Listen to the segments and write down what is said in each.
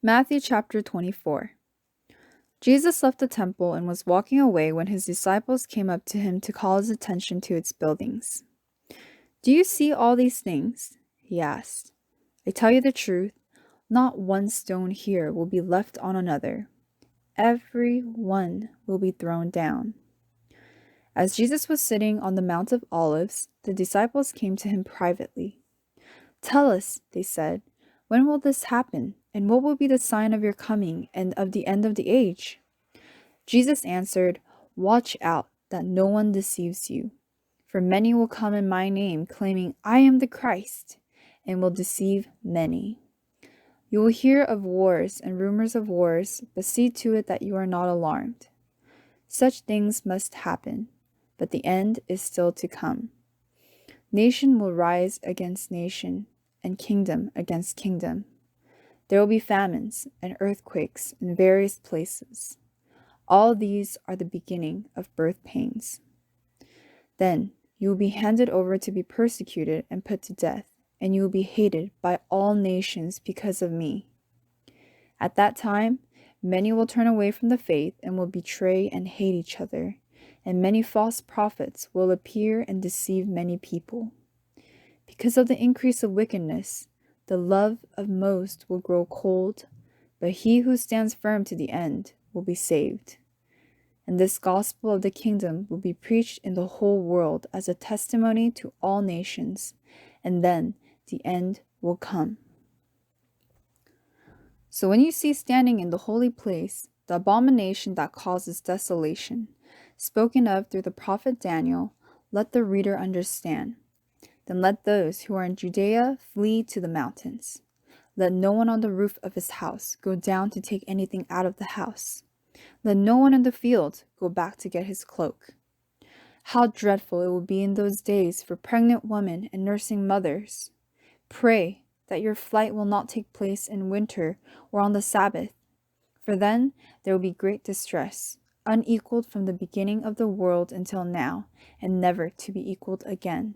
Matthew chapter 24. Jesus left the temple and was walking away when his disciples came up to him to call his attention to its buildings. "Do you see all these things?" he asked. "I tell you the truth, not one stone here will be left on another. Every one will be thrown down." As Jesus was sitting on the Mount of Olives, the disciples came to him privately. "Tell us," they said, "when will this happen, and what will be the sign of your coming and of the end of the age?" Jesus answered, "Watch out that no one deceives you. For many will come in my name, claiming, 'I am the Christ,' and will deceive many. You will hear of wars and rumors of wars, but see to it that you are not alarmed. Such things must happen, but the end is still to come. Nation will rise against nation, and kingdom against kingdom. There will be famines and earthquakes in various places. All these are the beginning of birth pains. Then you will be handed over to be persecuted and put to death, and you will be hated by all nations because of me. At that time, many will turn away from the faith and will betray and hate each other, and many false prophets will appear and deceive many people. Because of the increase of wickedness, the love of most will grow cold, but he who stands firm to the end will be saved. And this gospel of the kingdom will be preached in the whole world as a testimony to all nations, and then the end will come. So when you see standing in the holy place the abomination that causes desolation, spoken of through the prophet Daniel, let the reader understand. Then let those who are in Judea flee to the mountains. Let no one on the roof of his house go down to take anything out of the house. Let no one in the field go back to get his cloak. How dreadful it will be in those days for pregnant women and nursing mothers. Pray that your flight will not take place in winter or on the Sabbath, for then there will be great distress, unequaled from the beginning of the world until now, and never to be equaled again.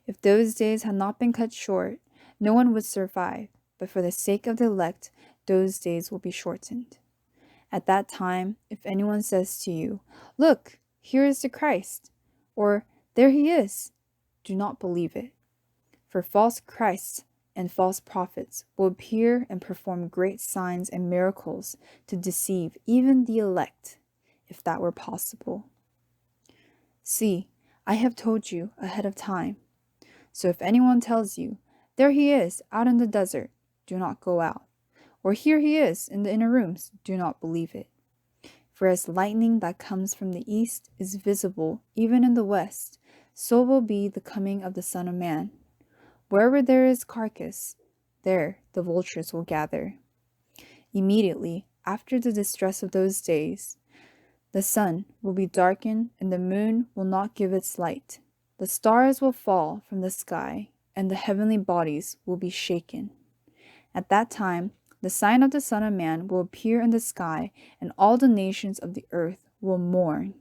If those days had not been cut short, no one would survive, but for the sake of the elect, those days will be shortened. At that time, if anyone says to you, 'Look, here is the Christ,' or 'There he is,' do not believe it. For false Christs and false prophets will appear and perform great signs and miracles to deceive even the elect, if that were possible. See, I have told you ahead of time. So if anyone tells you, 'There he is, out in the desert,' do not go out. Or 'Here he is, in the inner rooms,' do not believe it. For as lightning that comes from the east is visible even in the west, so will be the coming of the Son of Man. Wherever there is carcass, there the vultures will gather. Immediately after the distress of those days, the sun will be darkened and the moon will not give its light. The stars will fall from the sky, and the heavenly bodies will be shaken. At that time, the sign of the Son of Man will appear in the sky, and all the nations of the earth will mourn.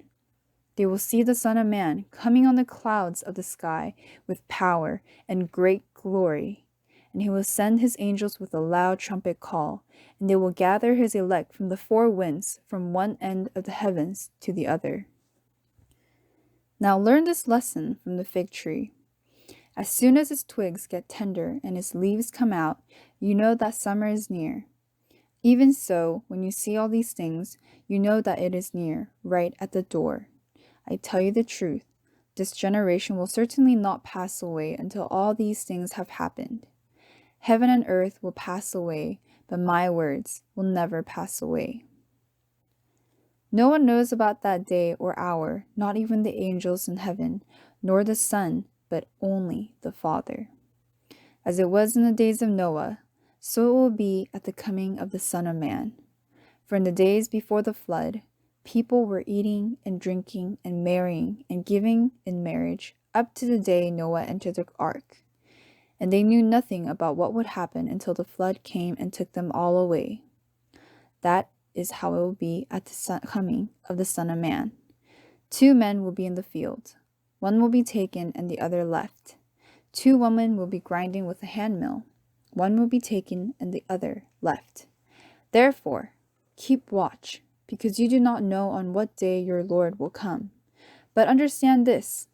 They will see the Son of Man coming on the clouds of the sky with power and great glory. And he will send his angels with a loud trumpet call, and they will gather his elect from the four winds, from one end of the heavens to the other. Now learn this lesson from the fig tree. As soon as its twigs get tender and its leaves come out, you know that summer is near. Even so, when you see all these things, you know that it is near, right at the door. I tell you the truth, this generation will certainly not pass away until all these things have happened. Heaven and earth will pass away, but my words will never pass away. No one knows about that day or hour, not even the angels in heaven, nor the Son, but only the Father. As it was in the days of Noah, so it will be at the coming of the Son of Man. For in the days before the flood, people were eating and drinking and marrying and giving in marriage up to the day Noah entered the ark. And they knew nothing about what would happen until the flood came and took them all away. That is how it will be at the coming of the Son of Man. 2 men will be in the field. One will be taken and the other left. 2 women will be grinding with a handmill. One will be taken and the other left. Therefore, keep watch, because you do not know on what day your Lord will come. But understand this,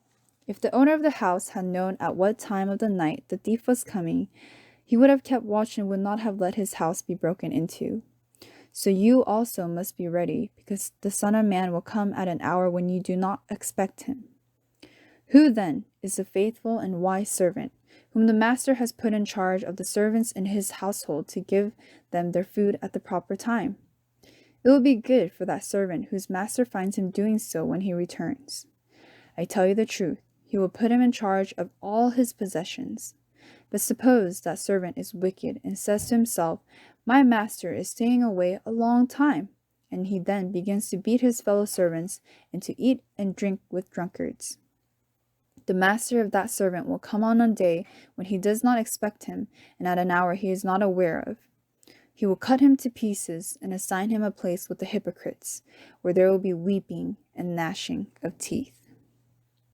if the owner of the house had known at what time of the night the thief was coming, he would have kept watch and would not have let his house be broken into. So you also must be ready, because the Son of Man will come at an hour when you do not expect him. Who then is the faithful and wise servant, whom the master has put in charge of the servants in his household to give them their food at the proper time? It will be good for that servant whose master finds him doing so when he returns. I tell you the truth, he will put him in charge of all his possessions. But suppose that servant is wicked and says to himself, My master is staying away a long time, and he then begins to beat his fellow servants and to eat and drink with drunkards. The master of that servant will come on a day when he does not expect him, and at an hour he is not aware of. He will cut him to pieces and assign him a place with the hypocrites, where there will be weeping and gnashing of teeth.